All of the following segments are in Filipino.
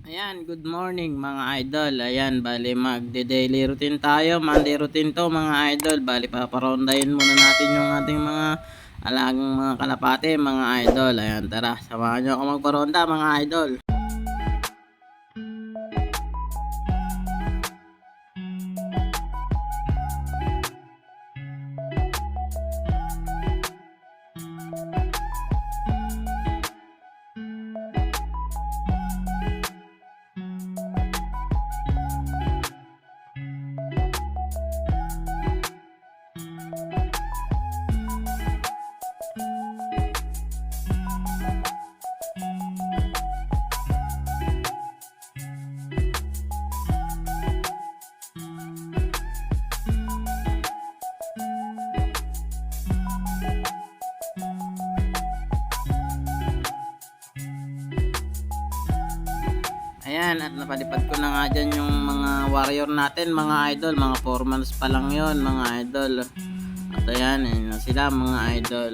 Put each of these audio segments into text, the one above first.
Ayan, good morning mga idol. Ayan, bali magde-daily routine tayo. Monday routine to mga idol. Bali paparondahin muna natin yung ating mga alagang mga kalapate mga idol. Ayan, tara, samahan nyo ako magparonda mga idol. Ayan, at napadipad ko na nga dyan yung mga warrior natin mga idol. Mga 4 months pa lang yon mga idol. At ayan, ayan na sila mga idol.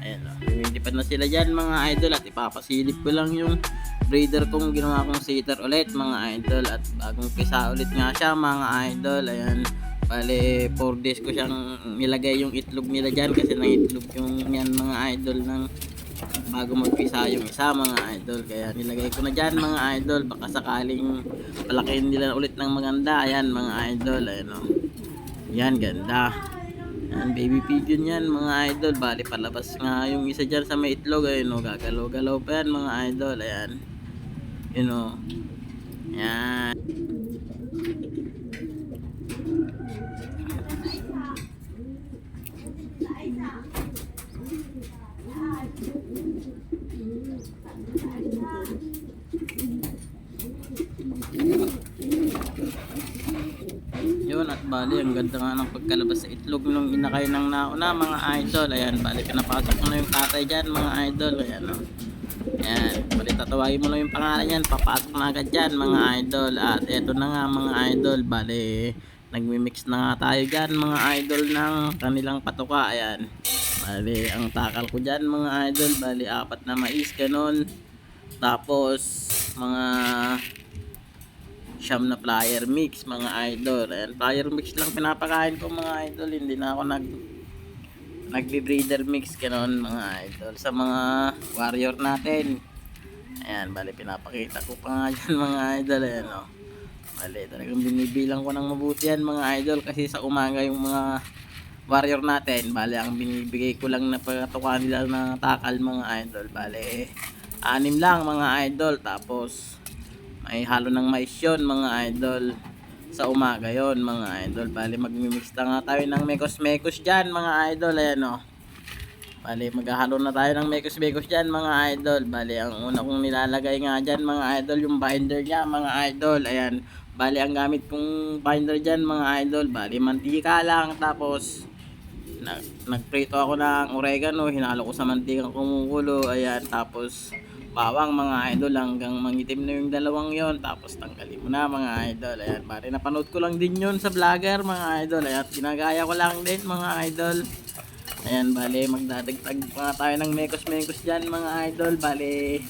Ayan, lumilipad na sila dyan mga idol. At ipapasilip ko lang yung breeder kong ginawa kong sitter ulit mga idol. At bagong pisa ulit nga siya mga idol. Ayan, bale 4 days ko siyang nilagay yung itlog nila dyan. Kasi nangitlog yung yan mga idol ng bago magpisa yung isa mga idol, kaya nilagay ko na dyan mga idol, baka sakaling palakihin nila ulit ng maganda. Ayan mga idol, ayan o, yan ganda, yan baby pigeon yan mga idol. Bali palabas nga yung isa dyan sa may itlog, ayun o, gagalaw galaw pa yan mga idol. Ayan, yun o, yan. Yun, at bali ang ganda nga ng pagkalabas sa itlog nung inakay ng nauna mga idol. Ayan, bali pinapasok mo na yung tatay dyan mga idol. Ayan o, ayan, bali tatawagin mo na yung pangalan yan, papasok na agad dyan mga idol. At eto na nga mga idol, bali nagmi-mix na nga tayo dyan mga idol ng kanilang patuka. Ayan, bali ang takal ko dyan mga idol, bali 4 na mais ganon. Tapos mga siyam na flyer mix mga idol. Ayan, flyer mix lang pinapakain ko mga idol, hindi na ako nagbe-breeder mix ganon mga idol sa mga warrior natin. Ayan, bali pinapakita ko pa nga dyan mga idol. Ayan o, bali talagang binibilang ko ng mabuti yan mga idol, kasi sa umaga yung mga warrior natin, bali ang binibigay ko lang na pagkatukan nila na takal mga idol, bali 6 lang mga idol. Tapos may halo ng mais yun mga idol sa umaga yon mga idol. Bali magmimix na nga tayo ng mekos dyan mga idol. Ayan o, bali maghahalo na tayo ng mekos dyan mga idol. Bali ang una kong nilalagay nga dyan mga idol, yung binder nya mga idol. Ayan, bali ang gamit kong binder dyan mga idol, bali mantika lang. Tapos nagprito ako ng oregano, hinalo ko sa mantikang kumukulo. Ayan, tapos bawang mga idol hanggang mangitim na yung dalawang yon. Tapos tanggalin mo na mga idol. Ayan, bali napanood ko lang din yun sa vlogger mga idol. Ayan, ginagaya ko lang din mga idol. Ayan, bali magdadagdag pa tayo ng mekos dyan mga idol. Bali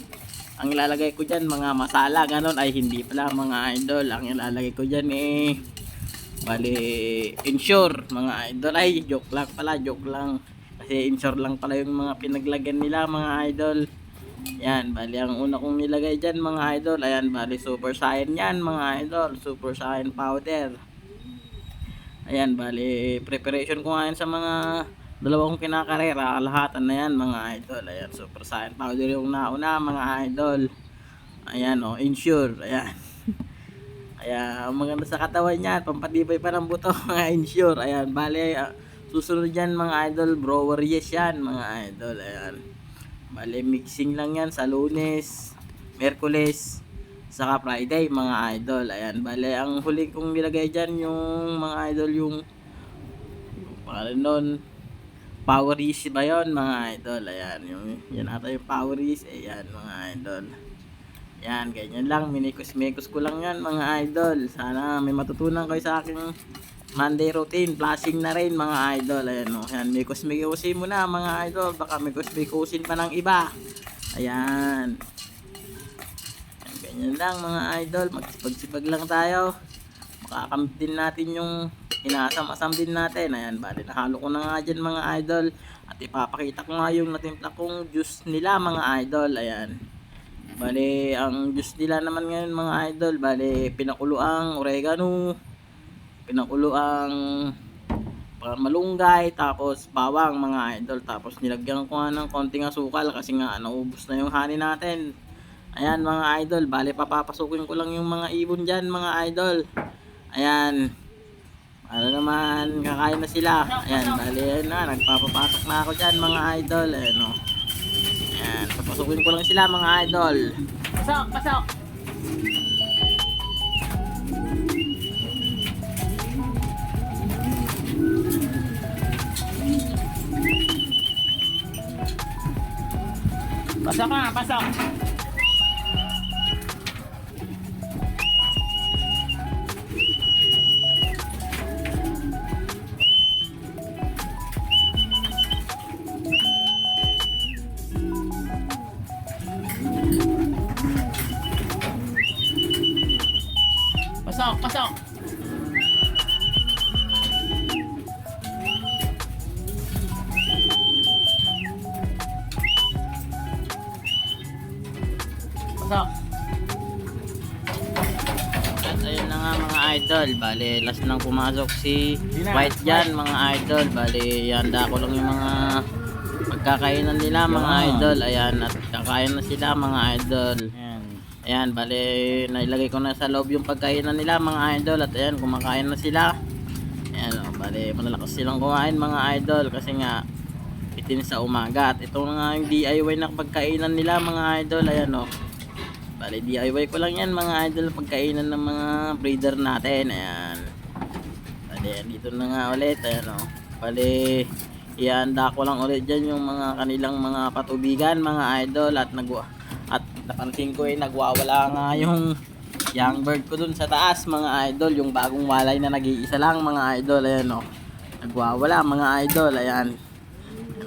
ang ilalagay ko dyan mga masala ganon, ay hindi pala mga idol. Ang ilalagay ko dyan bali insure mga idol, ay joke lang pala, joke lang, kasi insure lang pala yung mga pinaglagyan nila mga idol. Yan, bali ang una kong nilagay dyan mga idol, ayan, bali super saiyan yan mga idol, super saiyan powder. Ayan, bali preparation ko ngayon sa mga dalawang kinakarera, lahatan na yan mga idol. Ayan, super saiyan powder yung nauna mga idol. Ayan o, insure, ayan. Kaya maganda sa katawan niya, pampatibay pa ng buto mga insure. Ayan, bali susunod dyan mga idol, brower yes yan mga idol. Ayan, bali mixing lang yan sa Lunes, Merkules, saka Friday mga idol. Ayan, bali ang huli kong nilagay dyan yung mga idol, yung pangalan nun, Power Ease ba yun mga idol. Ayan, yung, yan ata yung Power Ease. Ayan mga idol, yan, ganyan lang, minikos ko lang yan mga idol. Sana may matutunan kayo sa aking Monday routine, flashing na rin mga idol. Ayan o, yan, mikos-mikosin mo na mga idol, baka mikos-mikosin pa ng iba. Ayan, Ganyan lang mga idol, magsipag-sipag lang tayo. Makakamit din natin yung inasam-asam din natin. Ayan, bali nahalo ko na nga dyan mga idol. At ipapakita ko nga yung natimpla kong juice nila mga idol. Ayan. Bali, ang juice nila naman ngayon mga idol, bali pinakulo ang oregano, pinakulo ang malunggay, tapos bawang mga idol. Tapos nilagyan ko nga ng konting asukal kasi nga naubos na yung honey natin. Ayan mga idol, bali papapasukin ko lang yung mga ibon dyan mga idol. Ayan, para naman kakain na sila. Ayan, bali ayan na, nagpapapasok na ako dyan mga idol. Ayan o. Ayan, papasukin ko lang sila mga idol. Pasok, pasok. Pasok na, pasok. Pasok, pasok. Pasok. At ayun na nga mga idol, bali last nang pumasok si White dyan mga idol. Bali handa ko lang yung mga pagkakainan nila mga idol. Ayan, at kakain na sila mga idol. Ayan, bali nailagay ko na sa loob yung pagkainan nila mga idol. At ayan, kumakain na sila. Ayan o, bali malalakas silang kumain mga idol kasi nga itin sa umaga. At ito nga yung DIY na pagkainan nila mga idol. Ayan o, bali DIY ko lang yan mga idol, pagkainan ng mga breeder natin. Ayan, bali dito na nga ulit. Ayan o, bali ihanda ko lang ulit dyan yung mga kanilang mga patubigan mga idol. At napansin ko nagwawala nga yung young bird ko dun sa taas mga idol, yung bagong walay na nag-iisa lang mga idol. Ayan o, nagwawala mga idol. Ayan,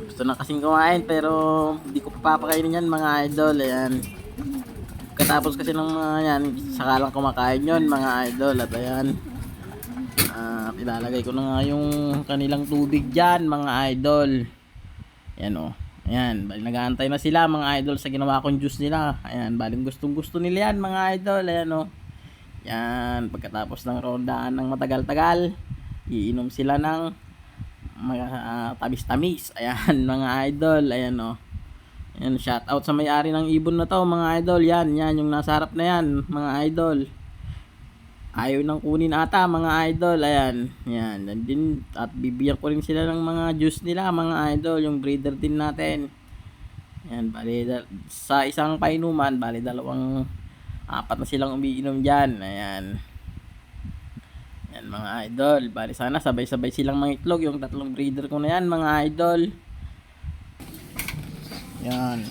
gusto na kasing kumain pero hindi ko papakainin yan mga idol. Ayan, katapos kasi ng mga yan, saka lang kumakain yun mga idol. At ayan, ilalagay ko na nga yung kanilang tubig dyan mga idol. Ayan o, ayan, bali nag-aantay na sila mga idol sa ginawa kong juice nila. Ayan, bali gustong gusto nila yan mga idol. Ayan o, yan, pagkatapos ng rondaan ng matagal-tagal, iinom sila ng mga tamis-tamis. Ayan mga idol. Ayan o, ayan, shout out sa may-ari ng ibon na to mga idol. Yan, yan yung nasa harap na yan mga idol, ayaw nang kunin ata mga idol. Ayan, yan din. At bibigyan ko rin sila ng mga juice nila mga idol, yung breeder din natin. Ayan, bali sa isang painuman, bali apat na silang umiinom dyan. Ayan, yan mga idol, bali sana sabay-sabay silang mangitlog yung tatlong breeder ko na yan mga idol. Yan,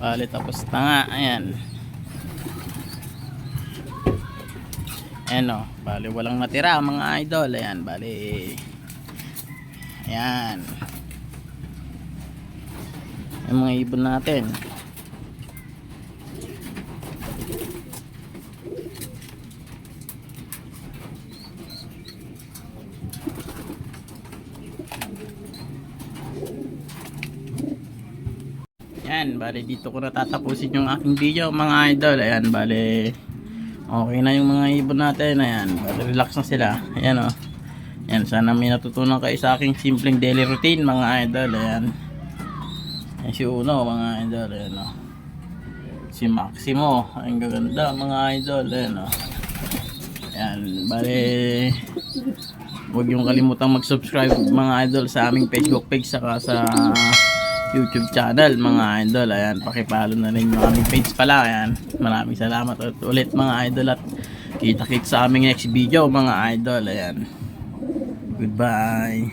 bali tapos na nga. Ayan, ayan o, bali walang natira mga idol. Ayan, bali ayan yung mga ibon natin. Ayan, bali dito ko natatapusin yung aking video mga idol. Ayan, bali okay na yung mga ibon natin. Ayan, bali relax na sila. Ayan o, ayan, sana may natutunan kayo sa aking simpleng daily routine mga idol. Ayan, ayan si Uno mga idol. Ayan o, si Maximo, ang gaganda mga idol. Ayan o, ayan, bali huwag yung kalimutang mag-subscribe mga idol sa aming Facebook page saka sa YouTube channel mga idol. Ayan, pakipalo na rin yung aming page pala. Ayan, maraming salamat ulit mga idol, at kita-kits sa aming next video mga idol. Ayan, goodbye.